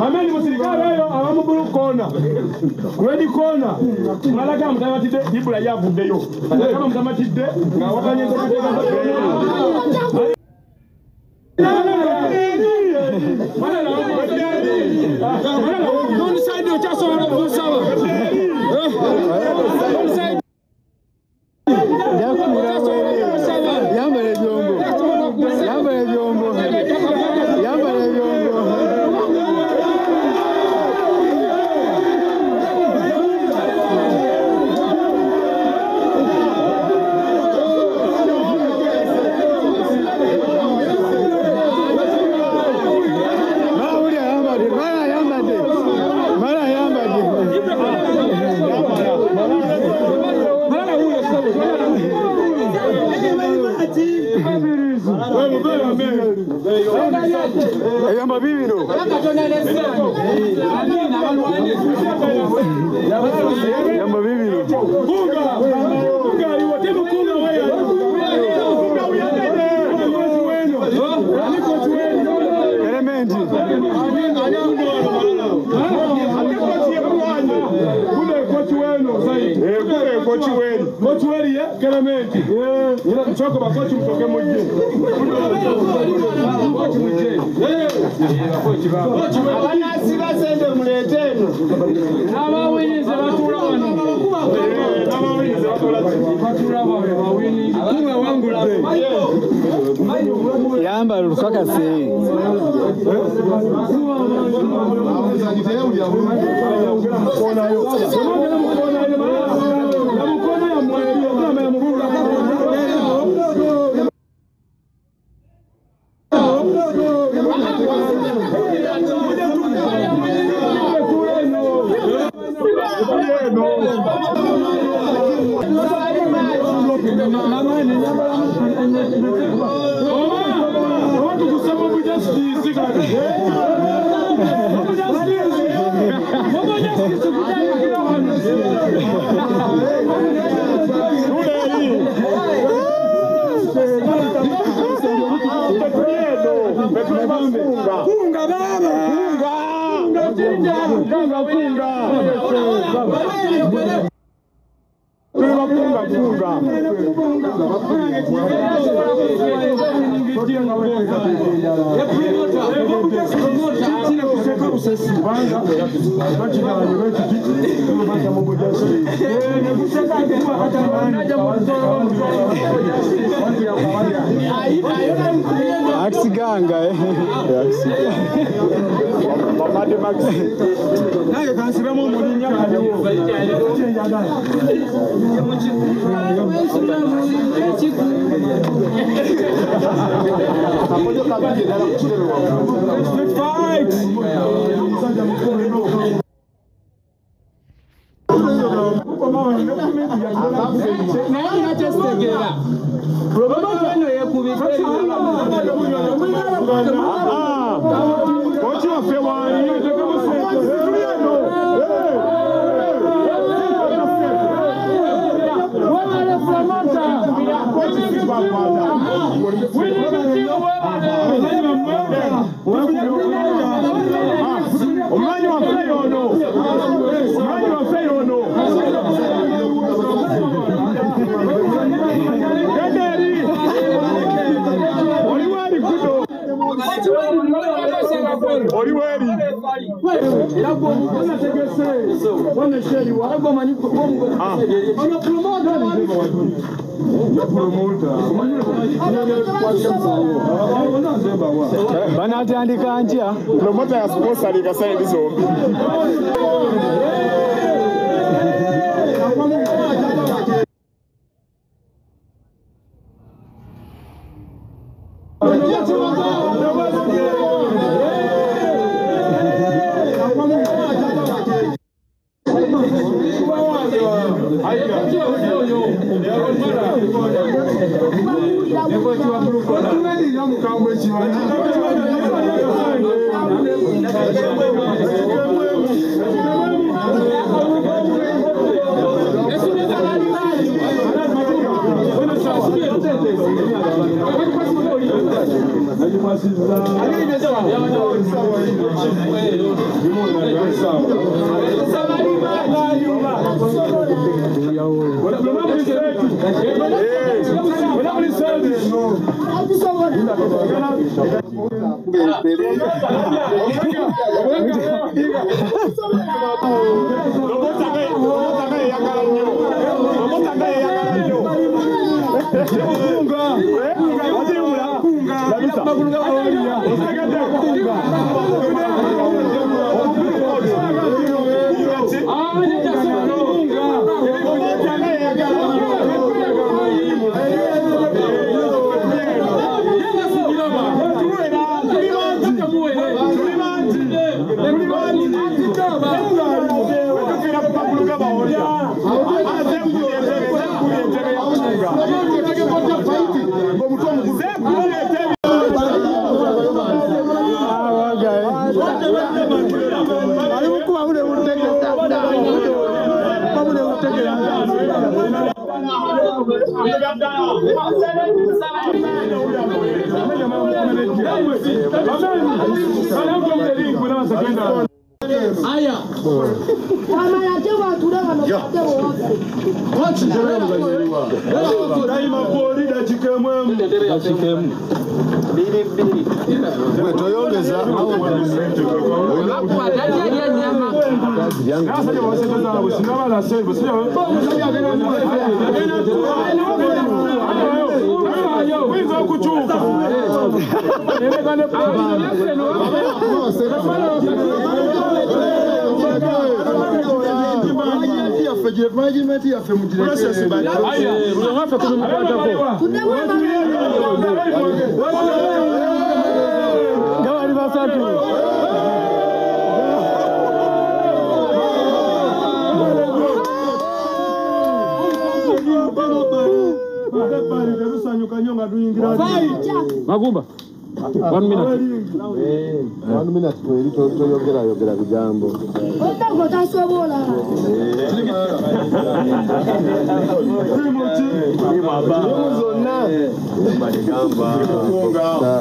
Amen musirikale yo abamubulu kona. Wedi kona. Malaga mutamatide ibula yavuddeyo. Kama mutamatide nga wakanye Yamba lukaka se. Axiganga Mamade Maxi naye kansibemo mulinya Wana tegese. Wana sheri wa. Agwa maniko bongo. Wana promoter. Bana atandika njia. Promoter ya sponsor likasanya hizo ombi. Aya. Mama yajewa tulanga no Wachi daima pori da chikemwe. Da chikemwe. Bili. Toyongeza au hapa ndani ya nyama. Sasa ndio wasema sana usinama la save. Sio. Wizo kuchuka. Ele kane management ya femujire aya mwafa kumupata ko gawari basatu Magumba 1 minute. 1 minute kweli toyogera bigambo. Otago tasobola. Zonna. Bagamba.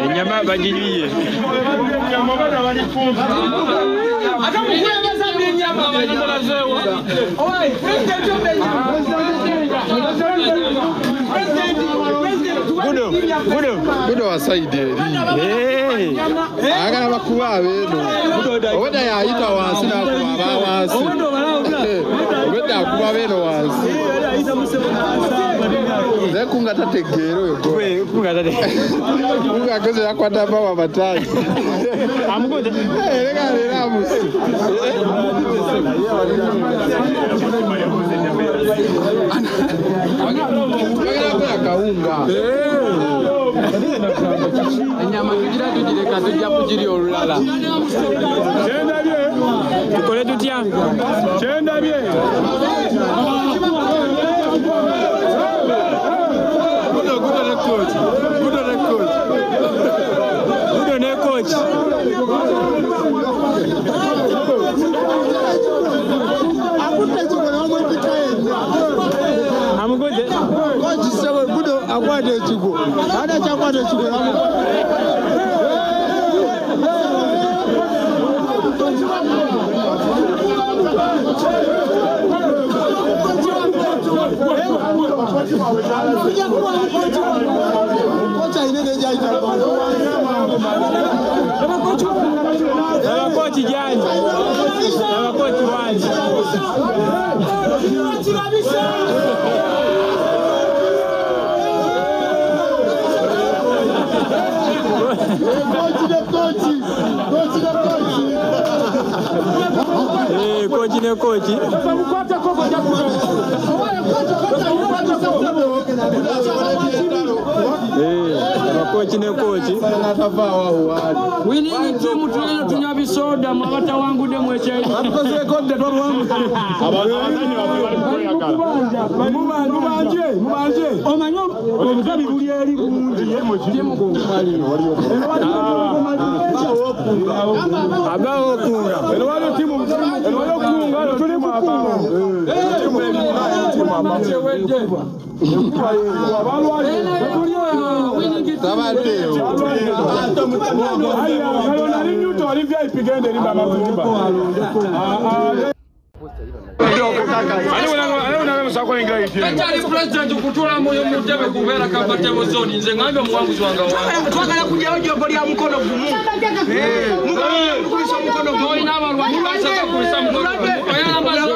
Enyama bagiriye. Enyama bana balifunza. Akamukula bazambe enyama abanyamalazewa. Oi, president of the Budo wasaide eri. Agala bakuba beno. Oda yaita wansi na kuba wansi. Oda kuba beno wansi. Zekunga tategero yo. Kunga tategero. Kunga goze yakwata baba bataki. Amugoze. Lega musi. Kaunga. Enyama tugira tujireka tujja kujiri olulala. tukole tutya kyendabye kochi winini timu tulio tunywa bisoda mwabata wangu de mweche atukose konde twa wangu mubanje omanyo omuzabi buli eri kunji timu kumali abawo kunga eno wale timu eno wale kunga tuli mabao timu abache weje abalwa Tabateo. President kutula moyo mutebe kubera kabate mozoni nze ngambe muwanguzi wanga wangu twagala kujja ojo bali ya mkono gumu kulisa mkono gumu ina abalwa mulasa kulisa mkono oyala mbazo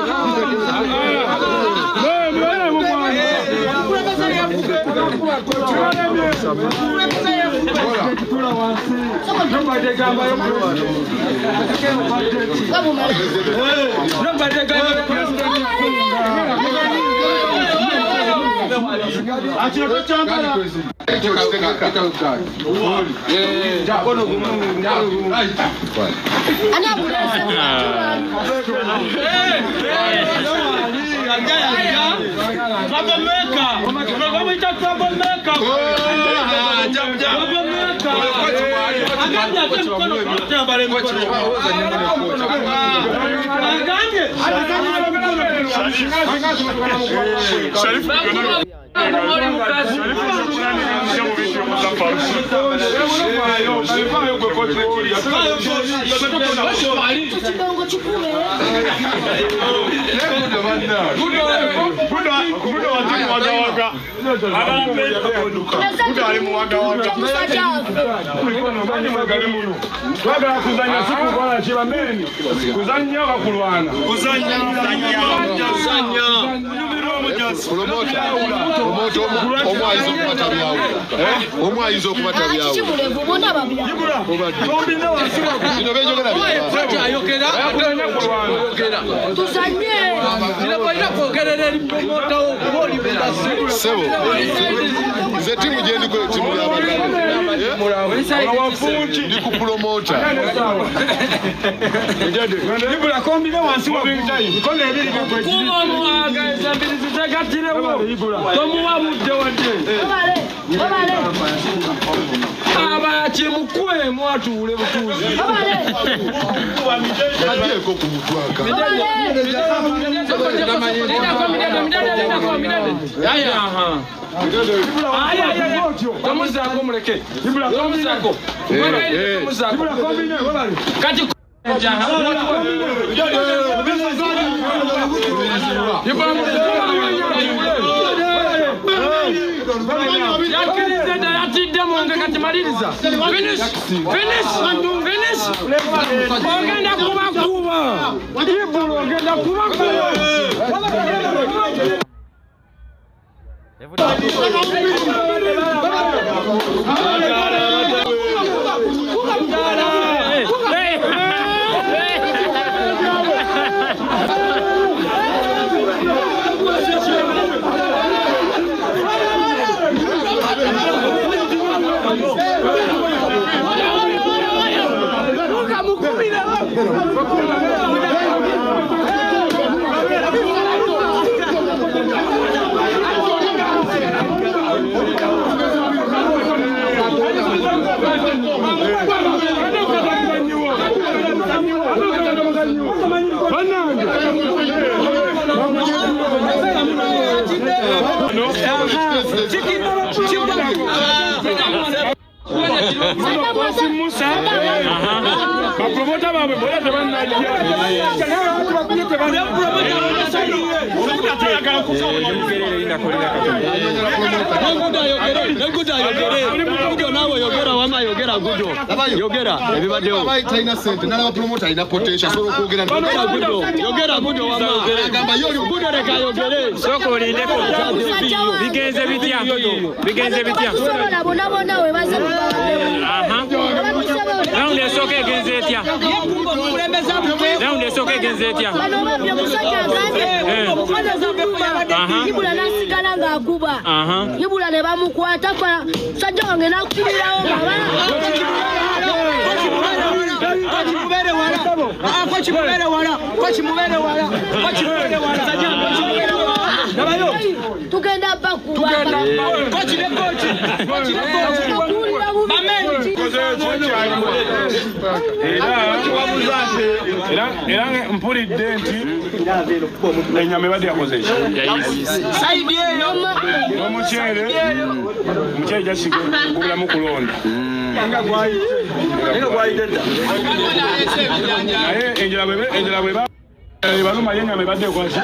Baluma yenga mebade kwashi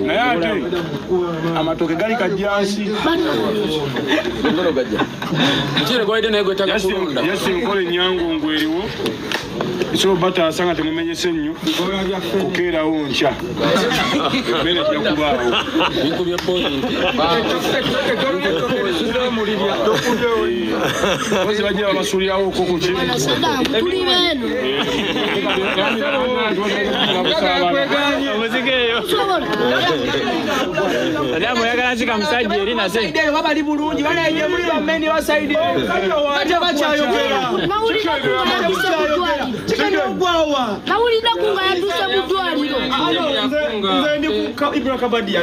na yate amatoke gali kajansi ngoro gaja mchire gwaide na gwetaka kulunda yesi nkole nyangu ngweriwo iso bata sanga temumenye senyu kukera uncha bele kya kubao bintu bya point Kozi baje abasuri aho kokuchi tuli beno Omuzigeyo. Aliamu yagala zika musajja eri nase. Saidi wabali bulungi baleje muri bameni wa Saidi. Baje bakyayogera. Chikano gwawa. Nawulida kunga yatuse mu ddwaliro. Nze ndi ku Ibra Kabadia.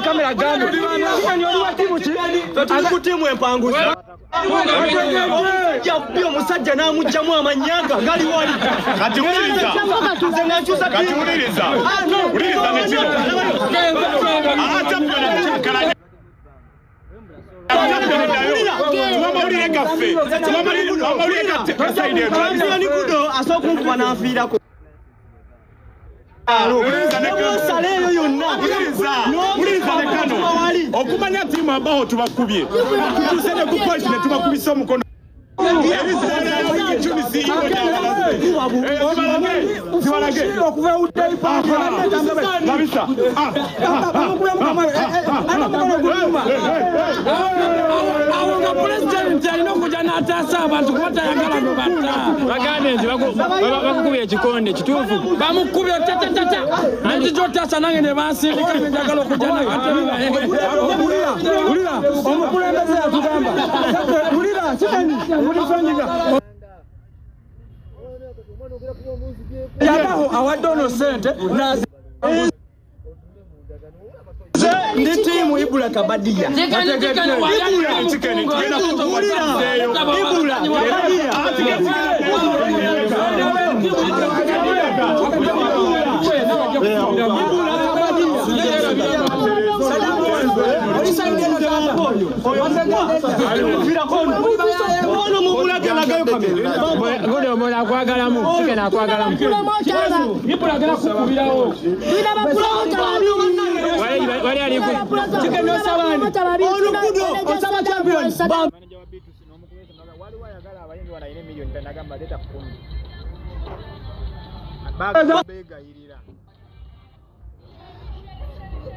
Kamera gano ni wali wa timu ki timu empanguzi ya bio musajja na mujjamu amanyanga ngali wali kati uliriza uliriza netino acha mwana Tuwamawulire kaffe tuwamawulire kaffe ni kudo asokukuba n'afiira ko Saleyo yonna uliriza nekano okumanya timu abaho tubakubye tusene ku point ne tubakubisa omukono bakukubye ekikonde kituufu bamukubye tata anti jotasa nange ne bansindika njagala okujja ulira omukulembeze yatugamba ulira kitani ulifanyiga yabaho awadono sente nazi ndi timu Ibra Kabadia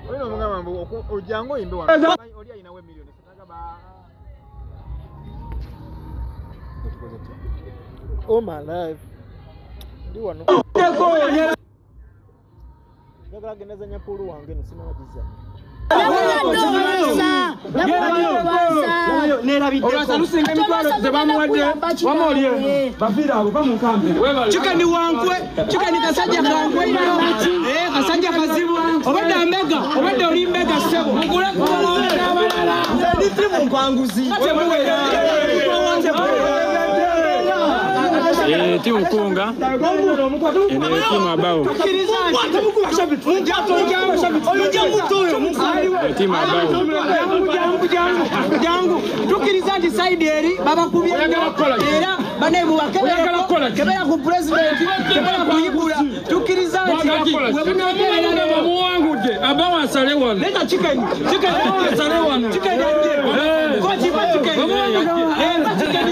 Oyino mugamba mbu ojango imbe wano. Oli ayina we milioni sitaga ba. Oh my life. Ndi wano. Njagala geneza nyakulu wange no sina wajiza. Chikani wankwe, chikani kasajja kankwe, kasajja kazibu, obadde ambega, obadde oli mbega sebo. Mugule kubalala. Ndi timu mpanguzi. Timu kunga. Ene timu abao. Timu abao. Jangu tukirizanti side eri baba kubye era banebu bakebera ku president kebera kuyibula tukirizanti Webunakelera bamuwangudde abawa asale wano. leta chicken asale wano chicken ko chipa chicken leta chicken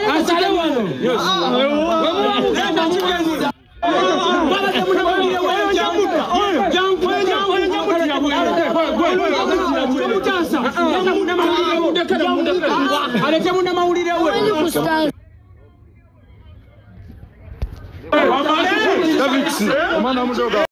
asale wano leta chicken baba temuna mabire wewe jangu alete muna mawulire we Omwana omudoga